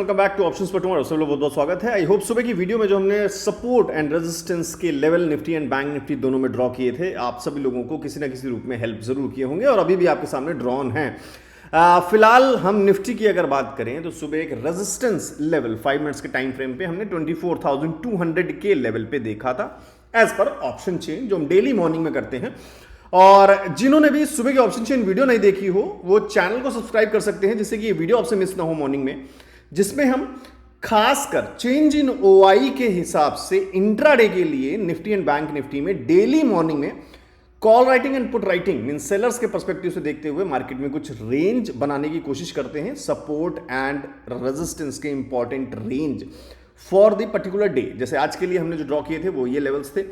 Welcome back two options for tomorrow. सब लोग बहुत बहुत स्वागत है। आई होप सुबह की वीडियो में जो हमने सपोर्ट एंड रेजिस्टेंस के level Nifty and bank Nifty दोनों में ड्रॉ किए थे, आप सभी लोगों को किसी ना किसी रूप में हेल्प जरूर किए होंगे और अभी भी आपके सामने ड्रॉन है। फिलहाल हम निफ्टी की अगर बात करें तो सुबह एक रेजिस्टेंस लेवल 5 मिनट्स के टाइम फ्रेम पे हमने 24,200 के लेवल पे देखा था एज पर ऑप्शन चेन जो हम डेली मॉर्निंग में करते हैं। और जिन्होंने भी सुबह की ऑप्शन चेन वीडियो नहीं देखी हो वो चैनल को सब्सक्राइब कर सकते हैं जिससे कि ये वीडियो आपसे मिस ना हो मॉर्निंग में, जिसमें हम खासकर चेंज इन ओआई के हिसाब से इंट्राडे के लिए निफ्टी एंड बैंक निफ्टी में डेली मॉर्निंग में call writing and put writing mean sellers के पर्सपेक्टिव से देखते हुए मार्केट में कुछ रेंज बनाने की कोशिश करते हैं, सपोर्ट एंड रेजिस्टेंस के important range for the particular day. जैसे आज के लिए हमने जो ड्रॉ किए थे वो ये लेवल्स थे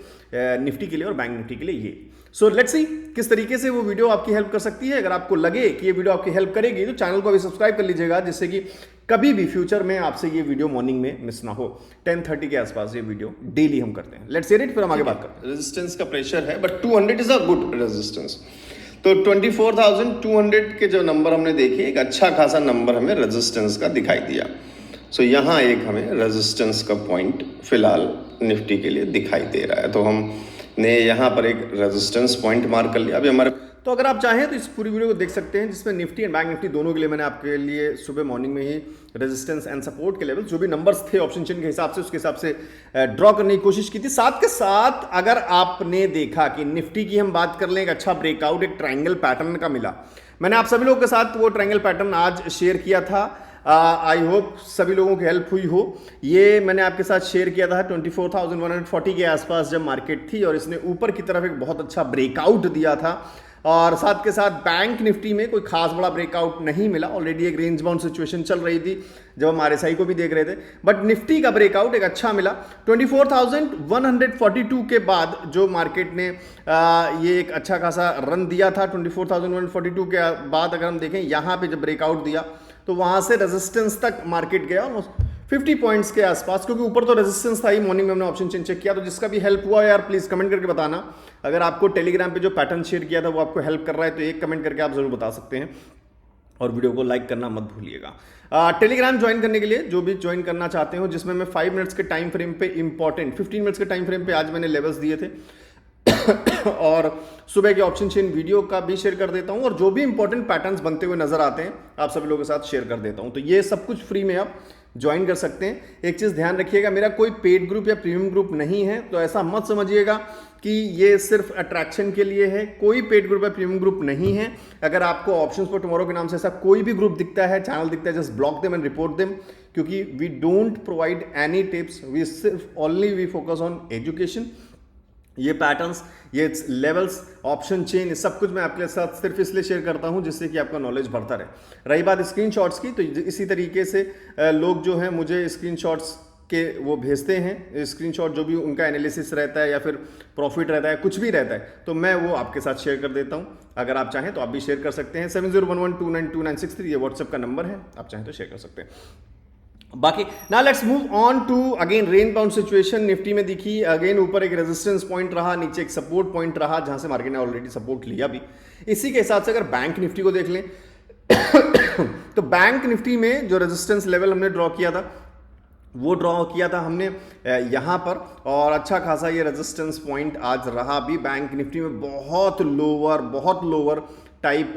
निफ्टी के लिए और बैंक निफ्टी के लिए ये। सो लेट्स सी किस तरीके से वो वीडियो आपकी हेल्प कर सकती है। अगर आपको लगे कि ये वीडियो आपकी हेल्प करेगी तो चैनल को अभी सब्सक्राइब कर लीजिएगा जिससे कि कभी भी फ्यूचर में आपसे ये वीडियो मॉर्निंग में मिस ना हो। 10:30 के आसपास ये वीडियो डेली हम करते हैं। लेट्स हियर इट, फिर हम आगे बात करते हैं। रेजिस्टेंस का प्रेशर है but 200 is a good resistance. तो 24,200 के जो नंबर हमने देखे एक अच्छा खासा नंबर हमें रेजिस्टेंस का दिखाई दिया। सो यहाँ एक हमें रेजिस्टेंस का पॉइंट फिलहाल निफ्टी के लिए दिखाई दे रहा है, तो हमने यहाँ पर एक रेजिस्टेंस पॉइंट मार्क कर लिया। अभी हमारे तो अगर आप चाहें तो इस पूरी वीडियो को देख सकते हैं जिसमें निफ्टी एंड बैंक निफ्टी दोनों के लिए मैंने आपके लिए सुबह मॉर्निंग में ही रेजिस्टेंस एंड सपोर्ट के लेवल जो भी नंबर्स थे ऑप्शन चेन के हिसाब से उसके हिसाब से ड्रॉ करने की कोशिश की थी। साथ के साथ अगर आपने देखा कि निफ्टी की हम बात कर लें, एक अच्छा ब्रेकआउट एक ट्रायंगल पैटर्न का मिला। मैंने आप सभी लोगों के साथ वो ट्रायंगल पैटर्न आज शेयर किया था। आई होप सभी लोगों की हेल्प हुई हो। ये मैंने आपके साथ शेयर किया था 24,140 के आसपास जब मार्केट थी और इसने ऊपर की तरफ एक बहुत अच्छा ब्रेकआउट दिया था। और साथ के साथ बैंक निफ्टी में कोई खास बड़ा ब्रेकआउट नहीं मिला, ऑलरेडी एक रेंज बाउंड सिचुएशन चल रही थी जब हम आरएसआई को भी देख रहे थे, बट निफ्टी का ब्रेकआउट एक अच्छा मिला। 24,142 के बाद जो मार्केट ने ये एक अच्छा खासा रन दिया था 24,142 के बाद अगर हम देखें यहाँ पे जब ब्रेकआउट दिया तो वहां से रेजिस्टेंस तक मार्केट गया ऑलमोस्ट 50 पॉइंट्स के आसपास, क्योंकि ऊपर तो रेजिस्टेंस था ही। मॉर्निंग में हमने ऑप्शन चेन चेक किया, तो जिसका भी हेल्प हुआ यार प्लीज कमेंट करके बताना। अगर आपको टेलीग्राम पे जो पैटर्न शेयर किया था वो आपको हेल्प कर रहा है तो एक कमेंट करके आप जरूर बता सकते हैं और वीडियो को लाइक करना मत भूलिएगा। टेलीग्राम ज्वाइन करने के लिए जो भी ज्वाइन करना चाहते हो, जिसमें मैं 5 मिनट्स के टाइम फ्रेम पे इंपॉर्टेंट 15 मिनट्स के टाइम फ्रेम पे आज मैंने लेवल्स दिए थे और सुबह के ऑप्शन चेन वीडियो का भी शेयर कर देता हूं और जो भी इंपॉर्टेंट पैटर्न्स बनते हुए नजर आते हैं आप सभी लोगों के साथ शेयर कर देता हूं। तो ये सब कुछ फ्री में आप ज्वाइन कर सकते हैं। एक चीज ध्यान रखिएगा, मेरा कोई पेड ग्रुप या प्रीमियम ग्रुप नहीं है, तो ऐसा मत समझिएगा कि ये सिर्फ अट्रैक्शन के लिए है। कोई पेड ग्रुप या प्रीमियम ग्रुप नहीं है। अगर आपको ऑप्शंस फॉर टुमारो के नाम से ऐसा कोई भी ग्रुप दिखता है, चैनल दिखता है, just block them and report them, क्योंकि we don't provide any tips, we सिर्फ only we focus on education. ये पैटर्न्स, ये लेवल्स, ऑप्शन चेन, सब कुछ मैं आपके साथ सिर्फ इसलिए शेयर करता हूं जिससे कि आपका नॉलेज बढ़ता रहे। रही बात स्क्रीनशॉट्स की, तो इसी तरीके से लोग जो हैं मुझे स्क्रीनशॉट्स के वो भेजते हैं, स्क्रीनशॉट जो भी उनका एनालिसिस रहता है या फिर प्रॉफिट रहता है, कुछ भी रहता है, तो मैं वो आपके साथ शेयर कर देता हूं। अगर आप चाहें तो आप भी शेयर कर सकते हैं। 7011292963 ये व्हाट्सएप का नंबर है, आप चाहें तो शेयर कर सकते हैं। बाकी ना let's move on to again range bound situation. Nifty में दिखी अगेन ऊपर एक रेजिस्टेंस पॉइंट रहा, नीचे एक सपोर्ट पॉइंट रहा जहां से मार्केट ने ऑलरेडी सपोर्ट लिया भी। इसी के हिसाब से अगर बैंक निफ्टी को देख लें तो बैंक निफ्टी में जो रेजिस्टेंस लेवल हमने ड्रॉ किया था वो ड्रॉ किया था हमने यहाँ पर, और अच्छा खासा ये रेजिस्टेंस पॉइंट आज रहा भी। बैंक निफ्टी में बहुत लोअर टाइप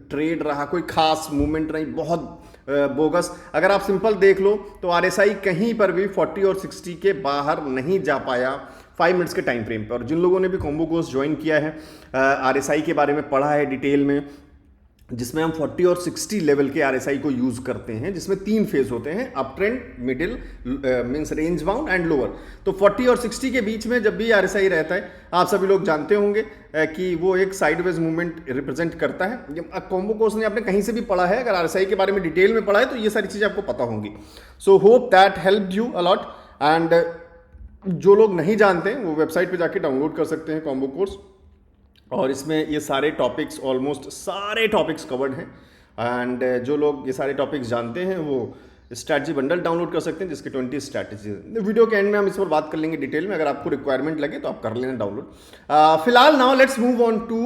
ट्रेड रहा, कोई खास मूवमेंट नहीं, बहुत बोगस। अगर आप सिंपल देख लो तो आरएसआई कहीं पर भी 40 और 60 के बाहर नहीं जा पाया 5 मिनट्स के टाइम फ्रेम पर। और जिन लोगों ने भी कॉम्बो कोर्स ज्वाइन किया है, आरएसआई के बारे में पढ़ा है डिटेल में, जिसमें हम 40 और 60 लेवल के आरएसआई को यूज करते हैं, जिसमें 3 फेज होते हैं, up trend, middle means range bound and lower. तो 40 और 60 के बीच में जब भी आरएसआई रहता है, आप सभी लोग जानते होंगे कि वो एक साइडवेज मूवमेंट रिप्रेजेंट करता है। कॉम्बो कोर्स ने आपने कहीं से भी पढ़ा है, अगर आरएसआई के बारे में डिटेल में पढ़ा है तो ये सारी चीजें आपको पता होंगी। So hope that help you a lot. And जो लोग नहीं जानते वो वेबसाइट पे जाके डाउनलोड कर सकते हैं कॉम्बो कोर्स, और इसमें ये सारे टॉपिक्स, ऑलमोस्ट सारे टॉपिक्स कवर्ड हैं। एंड जो लोग ये सारे टॉपिक्स जानते हैं वो स्ट्रैटेजी बंडल डाउनलोड कर सकते हैं जिसके 20 स्ट्रैटेजी। वीडियो के एंड में हम इस पर बात कर लेंगे डिटेल में, अगर आपको रिक्वायरमेंट लगे तो आप कर लेना डाउनलोड। फिलहाल now let's move on to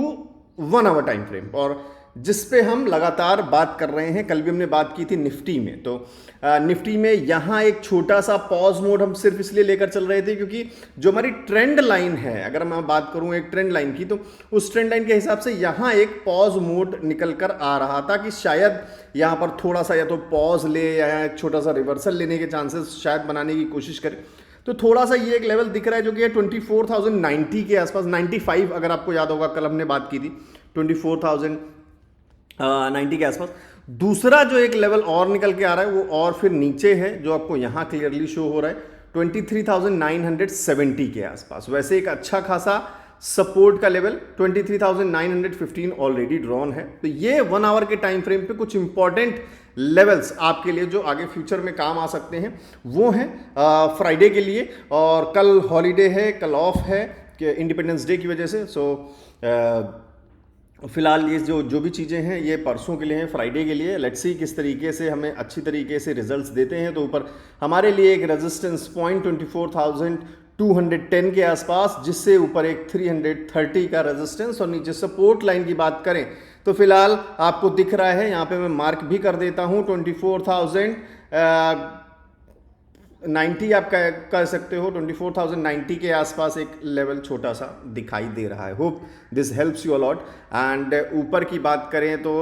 1 hour time frame. और जिस पे हम लगातार बात कर रहे हैं। कल भी हमने बात की थी निफ्टी में, तो निफ्टी में यहाँ एक छोटा सा पॉज मोड हम सिर्फ इसलिए लेकर चल रहे थे क्योंकि जो हमारी ट्रेंड लाइन है, अगर मैं बात करूँ एक ट्रेंड लाइन की, तो उस ट्रेंड लाइन के हिसाब से यहाँ एक पॉज मोड निकल कर आ रहा था कि शायद यहाँ पर थोड़ा सा या तो पॉज ले या एक छोटा सा रिवर्सल लेने के चांसेस शायद बनाने की कोशिश करें। तो थोड़ा सा ये एक लेवल दिख रहा है जो कि है 24,090 के आसपास, 95 अगर आपको याद होगा कल हमने बात की थी 24,090 के आसपास। दूसरा जो एक लेवल और निकल के आ रहा है वो और फिर नीचे है, जो आपको यहाँ क्लियरली शो हो रहा है 23,970 के आसपास। वैसे एक अच्छा खासा सपोर्ट का लेवल 23,915 ऑलरेडी ड्रॉन है। तो ये 1 आवर के टाइम फ्रेम पे कुछ इंपॉर्टेंट लेवल्स आपके लिए जो आगे फ्यूचर में काम आ सकते हैं वो हैं फ्राइडे के लिए। और कल हॉलीडे है, कल ऑफ है कि इंडिपेंडेंस डे की वजह से। सो फिलहाल ये जो भी चीज़ें हैं ये परसों के लिए हैं, फ्राइडे के लिए। लेट्स सी किस तरीके से हमें अच्छी तरीके से रिजल्ट्स देते हैं। तो ऊपर हमारे लिए एक रेजिस्टेंस पॉइंट 24,210 के आसपास, जिससे ऊपर एक 330 का रेजिस्टेंस, और नीचे सपोर्ट लाइन की बात करें तो फिलहाल आपको दिख रहा है, यहाँ पे मैं मार्क भी कर देता हूँ 24,090 आप कह सकते हो, 24,090 के आसपास एक लेवल छोटा सा दिखाई दे रहा है। Hope this helps you a lot. And ऊपर की बात करें तो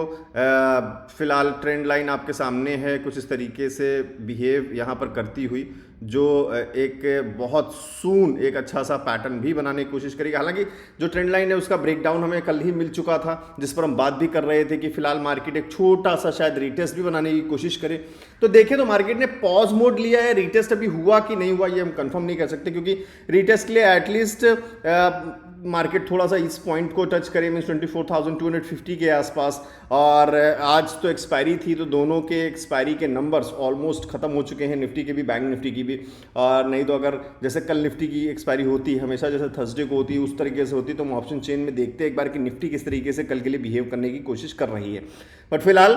फिलहाल ट्रेंड लाइन आपके सामने है, कुछ इस तरीके से बिहेव यहाँ पर करती हुई, जो एक बहुत सून एक अच्छा सा पैटर्न भी बनाने की कोशिश करेगी। हालांकि जो ट्रेंड लाइन है उसका ब्रेकडाउन हमें कल ही मिल चुका था, जिस पर हम बात भी कर रहे थे कि फिलहाल मार्केट एक छोटा सा शायद रीटेस्ट भी बनाने की कोशिश करे। तो देखें तो मार्केट ने पॉज मोड लिया है, रीटेस्ट अभी हुआ कि नहीं हुआ ये हम कंफर्म नहीं कर सकते, क्योंकि रीटेस्ट के लिए एटलीस्ट मार्केट थोड़ा सा इस पॉइंट को टच करे, मीन्स 24,250 के आसपास। और आज तो एक्सपायरी थी, तो दोनों के एक्सपायरी के नंबर्स ऑलमोस्ट खत्म हो चुके हैं, निफ्टी के भी, बैंक निफ्टी की भी। और नहीं तो अगर जैसे कल निफ्टी की एक्सपायरी होती हमेशा जैसे थर्सडे को होती है उस तरीके से होती, तो हम ऑप्शन चेन में देखते एक बार कि निफ्टी किस तरीके से कल के लिए बिहेव करने की कोशिश कर रही है। बट फिलहाल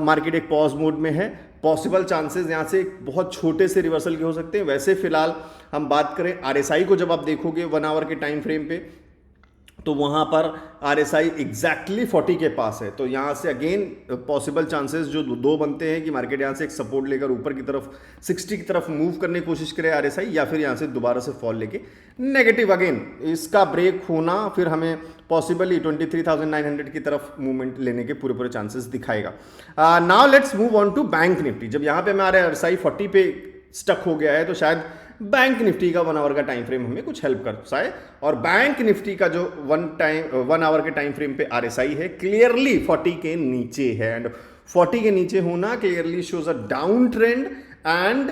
मार्केट एक पॉज मोड में है। पॉसिबल चांसेस यहाँ से बहुत छोटे से रिवर्सल के हो सकते हैं। वैसे फिलहाल हम बात करें RSI को, जब आप देखोगे 1 आवर के टाइम फ्रेम पे, तो वहाँ पर RSI एग्जैक्टली 40 के पास है। तो यहाँ से अगेन पॉसिबल चांसेस जो दो बनते हैं कि मार्केट यहाँ से एक सपोर्ट लेकर ऊपर की तरफ 60 की तरफ मूव करने की कोशिश करे RSI, या फिर यहाँ से दोबारा से फॉल लेके नेगेटिव अगेन इसका ब्रेक होना, फिर हमें पॉसिबली 23,900 की तरफ मूवमेंट लेने के पूरे चांसेस दिखाएगा। Now let's move on to bank Nifty. जब यहाँ पे हमारे RSI 40 पे स्टक हो गया है, तो शायद बैंक निफ्टी का 1 आवर का टाइम फ्रेम हमें कुछ हेल्प कर पाए। और बैंक निफ्टी का जो 1 आवर के टाइम फ्रेम पे RSI है क्लियरली 40 के नीचे है, एंड 40 के नीचे होना clearly shows a down trend and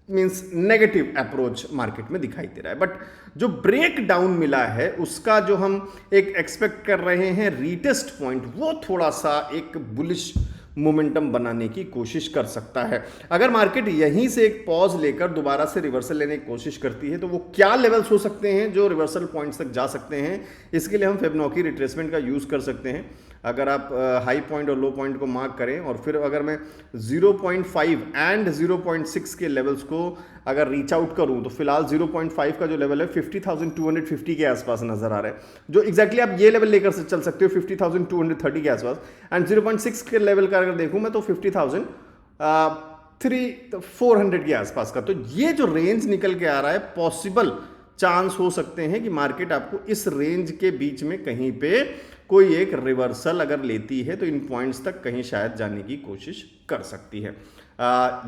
means negative approach market में दिखाई दे रहा है। बट जो ब्रेक डाउन मिला है उसका जो हम एक एक्सपेक्ट कर रहे हैं रीटेस्ट पॉइंट, वो थोड़ा सा एक बुलिश मोमेंटम बनाने की कोशिश कर सकता है। अगर मार्केट यहीं से एक पॉज लेकर दोबारा से रिवर्सल लेने की कोशिश करती है, तो वो क्या लेवल्स हो सकते हैं जो रिवर्सल पॉइंट्स तक जा सकते हैं, इसके लिए हम फिबोनाची रिट्रेसमेंट का यूज़ कर सकते हैं। अगर आप हाई पॉइंट और लो पॉइंट को मार्क करें, और फिर अगर मैं 0.5 एंड 0.6 के लेवल्स को अगर रीच आउट करूं, तो फिलहाल 0.5 का जो लेवल है 50,250 के आसपास नजर आ रहा है, जो एग्जैक्टली आप ये लेवल लेकर से चल सकते हो 50,230 के आसपास। एंड 0.6 के लेवल का अगर देखूं मैं तो 50,400 के आसपास का। तो ये जो रेंज निकल के आ रहा है, पॉसिबल चांस हो सकते हैं कि मार्केट आपको इस रेंज के बीच में कहीं पे कोई एक रिवर्सल अगर लेती है, तो इन पॉइंट्स तक कहीं शायद जाने की कोशिश कर सकती है।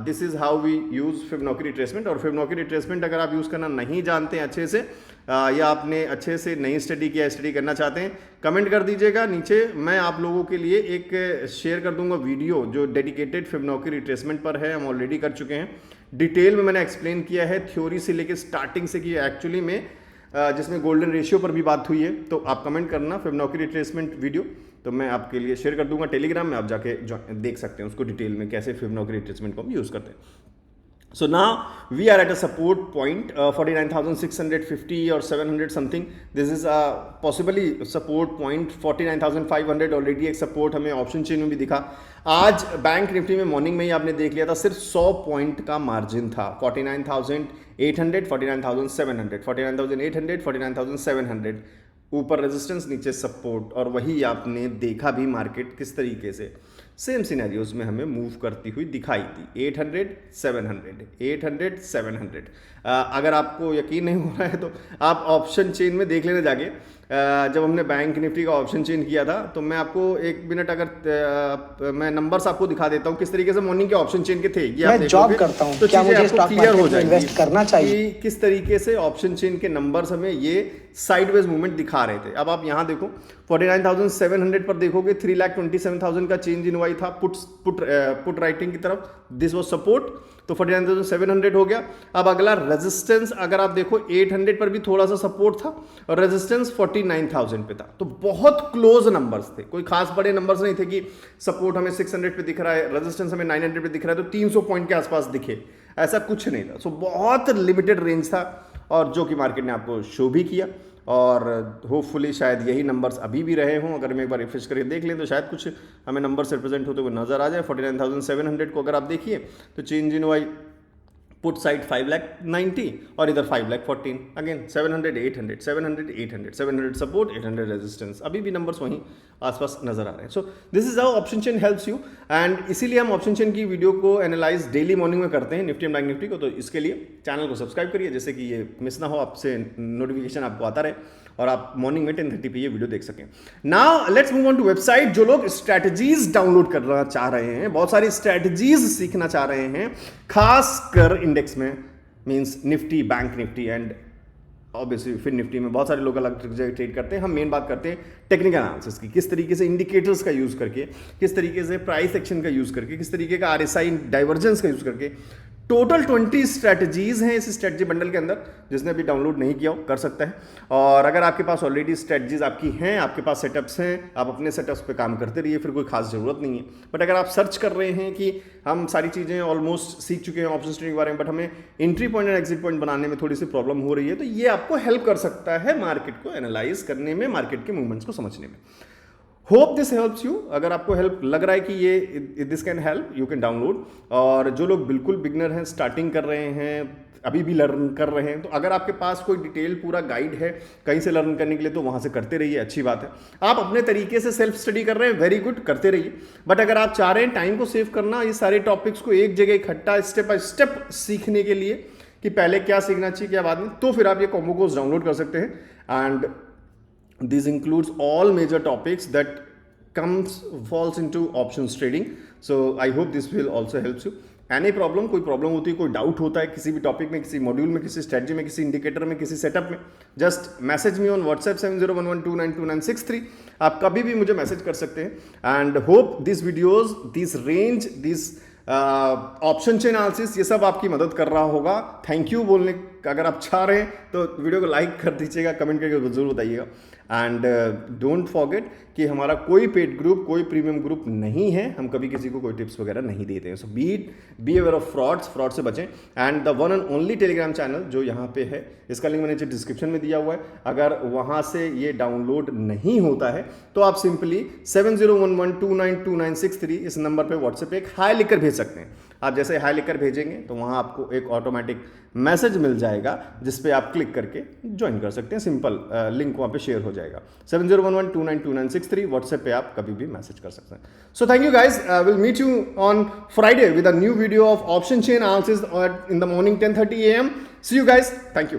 This is how we use Fibonacci retracement. और फिबोनाची रिट्रेसमेंट अगर आप यूज़ करना नहीं जानते हैं अच्छे से, या आपने अच्छे से नहीं स्टडी किया, स्टडी करना चाहते हैं, कमेंट कर दीजिएगा नीचे। मैं आप लोगों के लिए एक शेयर कर दूंगा वीडियो जो डेडिकेटेड फिबोनाची रिट्रेसमेंट पर है, हम ऑलरेडी कर चुके हैं। डिटेल में मैंने एक्सप्लेन किया है थ्योरी से लेकर स्टार्टिंग से, कि एक्चुअली में जिसमें गोल्डन रेशियो पर भी बात हुई है। तो आप कमेंट करना फिबोनाची रिट्रेसमेंट वीडियो, तो मैं आपके लिए शेयर कर दूंगा टेलीग्राम में, आप जाके देख सकते हैं उसको डिटेल में कैसे फिबोनाची रिट्रेसमेंट को हम यूज़ करते हैं। So now we are at a support point 49,650 or 700 something. This is a possibly support point 49,500 already एक सपोर्ट हमें ऑप्शन चेन में भी दिखा। आज बैंक निफ्टी में मॉर्निंग में ही आपने देख लिया था सिर्फ 100 पॉइंट का मार्जिन था, 49,800, 49,700, 49,800, 49,700 ऊपर रेजिस्टेंस नीचे सपोर्ट, और वही आपने देखा भी मार्केट किस तरीके से सेम सिनेरियोज में हमें मूव करती हुई दिखाई थी। 800 700 800 700। अगर आपको यकीन नहीं हो रहा है तो आप ऑप्शन चेन में देख लेने जाके। जब हमने बैंक निफ्टी का ऑप्शन चेन किया था तो मैं आपको एक मिनट अगर मैं नंबर्स आपको दिखा देता हूँ किस तरीके से मॉर्निंग के ऑप्शन चेन के थे। ये मैं जॉब करता हूँ, तो क्या मुझे स्टॉक क्लियर हो मार्केट में इन्वेस्ट करना चाहिए कि किस तरीके से ऑप्शन चेन के नंबर्स हमें ये साइडवेज मूवमेंट दिखा रहे थे। अब आप यहाँ देखो 49,700 पर देखोगे 3,27,000 का चेंज इन वाई था पुट राइटिंग की तरफ। दिस वाज सपोर्ट, तो 49,700 हो गया। अब अगला रेजिस्टेंस अगर आप देखो 800 पर भी थोड़ा सा सपोर्ट था और रेजिस्टेंस 49,000 पे था। तो बहुत क्लोज नंबर्स थे, कोई खास बड़े नंबर्स नहीं थे कि सपोर्ट हमें 600 पे दिख रहा है, रेजिस्टेंस हमें 900 पे दिख रहा है तो 300 पॉइंट के आसपास दिखे, ऐसा कुछ नहीं था। सो बहुत लिमिटेड रेंज था और जो कि मार्केट ने आपको शो भी किया। और होपफुली शायद यही नंबर्स अभी भी रहे हों। अगर हम एक बार रिफ्रेश करके देख लें तो शायद कुछ हमें नंबर्स रिप्रेजेंट होते हुए नजर आ जाए। 49,700 को अगर आप देखिए तो change in why put side 5,90,000 और इधर 5,14,000। अगेन 700 800 700 800 700 सपोर्ट 800 रेजिस्टेंस, अभी भी नंबर्स वहीं आसपास नजर आ रहे हैं। So this is how option chain helps you, and इसीलिए हम ऑप्शन चेन की वीडियो को एनालाइज डेली मॉर्निंग में करते हैं निफ्टी एंड बैंक निफ्टी को। तो इसके लिए चैनल को सब्सक्राइब करिए जिससे कि ये मिस ना हो, आपसे नोटिफिकेशन आपको आता रहे और आप मॉर्निंग में 10:30 पे ये वीडियो देख सकें। Now let's move on to website. जो लोग स्ट्रैटेजीज डाउनलोड करना चाह रहे हैं, बहुत सारी स्ट्रैटेजीज सीखना चाह रहे हैं, खासकर इंडेक्स में, means Nifty, bank Nifty and obviously फिर निफ्टी में बहुत सारे लोग अलग जगह ट्रेड करते हैं। हम मेन बात करते हैं टेक्निकल एनालिसिस की, किस तरीके से इंडिकेटर्स का यूज करके, किस तरीके से प्राइस एक्शन का यूज करके, किस तरीके का RSI डाइवर्जेंस का यूज करके। टोटल 20 स्ट्रैटेजीज हैं इस स्ट्रैटेजी बंडल के अंदर। जिसने अभी डाउनलोड नहीं किया हो कर सकता है। और अगर आपके पास ऑलरेडी स्ट्रैटेजीज आपकी हैं, आपके पास सेटअप्स हैं, आप अपने सेटअप्स पे काम करते रहिए, फिर कोई खास जरूरत नहीं है। बट अगर आप सर्च कर रहे हैं कि हम सारी चीज़ें ऑलमोस्ट सीख चुके हैं ऑप्शन ट्रेडिंग के बारे में, बट हमें एंट्री पॉइंट और एग्जिट पॉइंट बनाने में थोड़ी सी प्रॉब्लम हो रही है, तो ये आपको हेल्प कर सकता है मार्केट को एनालाइज करने में, मार्केट के मूवमेंट्स को समझने में। Hope this helps you. अगर आपको हेल्प लग रहा है कि ये this can help, you can download. और जो लोग बिल्कुल बिगनर हैं, स्टार्टिंग कर रहे हैं, अभी भी लर्न कर रहे हैं, तो अगर आपके पास कोई डिटेल पूरा गाइड है कहीं से लर्न करने के लिए तो वहाँ से करते रहिए, अच्छी बात है। आप अपने तरीके से सेल्फ स्टडी कर रहे हैं, वेरी गुड, करते रहिए। बट अगर आप चाह रहे हैं टाइम को सेव करना, ये सारे टॉपिक्स को एक जगह इकट्ठा स्टेप बाय स्टेप सीखने के लिए कि पहले क्या सीखना चाहिए क्या बाद में, तो फिर आप ये कॉम्बो कोर्स डाउनलोड कर सकते हैं। And this includes all major topics that falls into options trading. So I hope this will also helps you. Any problem, कोई प्रॉब्लम होती है, कोई डाउट होता है किसी भी टॉपिक में, किसी मॉड्यूल में, किसी स्ट्रेटजी में, किसी इंडिकेटर में, किसी सेटअप में, just message me on WhatsApp 7011292963। आप कभी भी मुझे मैसेज कर सकते हैं। And hope this videos, this range, this option chain analysis, ये सब आपकी मदद कर रहा होगा। थैंक यू बोलने अगर आप चाह रहे हैं तो वीडियो को लाइक कर दीजिएगा, कमेंट करके जरूर बताइएगा। एंड डोंट फॉरगेट कि हमारा कोई पेड ग्रुप, कोई प्रीमियम ग्रुप नहीं है, हम कभी किसी को कोई टिप्स वगैरह नहीं देते हैं। सो बी अवेयर ऑफ फ्रॉड से बचें। And the one and only Telegram channel जो यहाँ पे है, इसका लिंक मैंने नीचे डिस्क्रिप्शन में दिया हुआ है। अगर वहाँ से ये डाउनलोड नहीं होता है तो आप सिंपली 7011292963 इस नंबर पर व्हाट्सएप पे एक हाई लिखकर भेज सकते हैं। आप जैसे हाई लिखकर भेजेंगे तो वहाँ आपको एक ऑटोमेटिक मैसेज मिल जाएगा जिस पे आप क्लिक करके ज्वाइन कर सकते हैं। सिंपल लिंक वहाँ पे शेयर हो जाएगा। 7011292963 व्हाट्सएप पे आप कभी भी मैसेज कर सकते हैं। So thank you guys, will meet you on Friday with a new video of option chain analysis in the morning 10:30 AM। See you guys, thank you.